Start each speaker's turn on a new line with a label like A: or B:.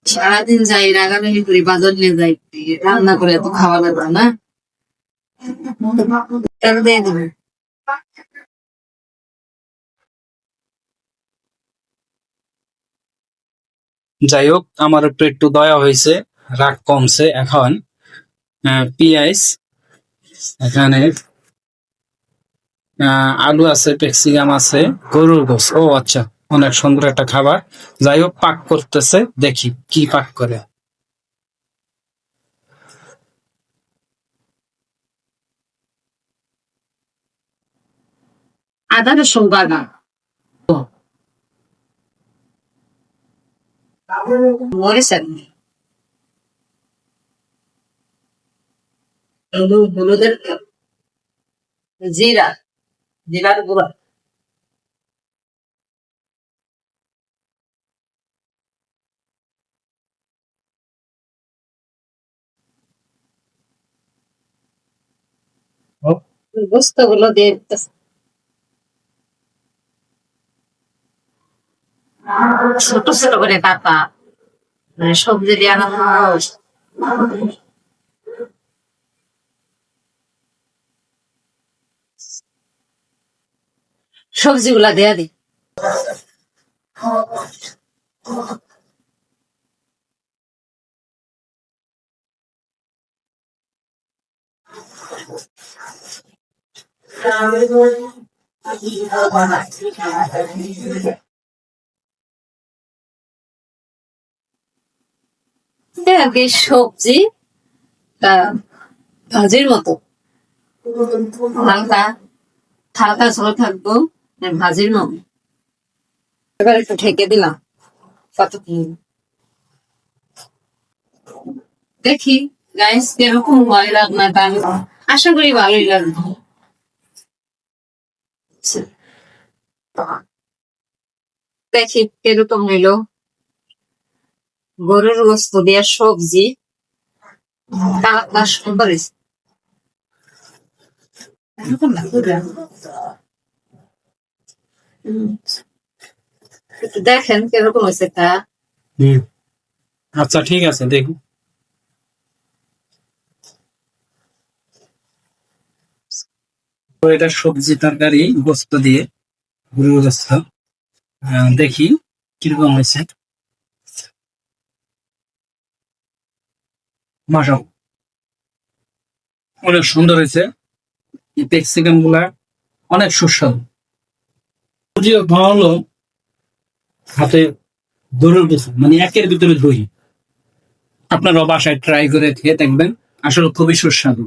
A: সারাদিন যাই রাগারাগি করি, বাজার নিয়ে যাই, রান্না করে এত খাওয়া লাগবে না। টাকা দিয়ে দিবে।
B: যাই হোক, আমার একটু একটু দয়া হয়েছে, রাগ কমছে এখন। পেঁয়াজ, এখানে আলু আছে, পেক্সিকাম আছে, গরুর গোস। ও আচ্ছা, অনেক সুন্দর একটা খাবার। যাই হোক, পাক করতেছে, দেখি কি পাক করে।
A: আদা রসুন বাটা, মরিচ আর হলুদের, জিরা, জিরার গুঁড়া, গোস্ত গুলো দিয়ে দিতেছে। ছোট ছোট করে কাটা, মানে সবজি দিয়ে আনা হয়। সবজিগুলা দেয়া দি। সবজি ভাজির মতো হালকা হালকা ঝোল থাকবো, ভাজির মতো। এবার একটু ঢেকে দিলাম কতক্ষণ, দেখি গাইস কিরকম হয় রান্নাটা। আমি আশা করি ভালোই লাগবে। দেখি কিরকম হইলো। গরুর গোস্ত দিয়ে সবজি, কালার সুন্দর হয়েছে। এরকম না, একটু দেখেন কিরকম হয়েছে তা।
B: আচ্ছা ঠিক আছে, দেখি। তো এটা সবজি তরকারি গোস্ত দিয়ে, গরুর গোস্ত। দেখি কিরকম হয়েছে। মাশাআল্লাহ, অনেক সুন্দর হয়েছে। এই ক্যাপসিকাম গুলা অনেক সুস্বাদু। যদিও খাওয়া হলো হাতে গরুর গোস্ত, মানে একের ভিতরে দুই। আপনারা বাসায় ট্রাই করে খেয়ে দেখবেন, আসলে খুবই সুস্বাদু।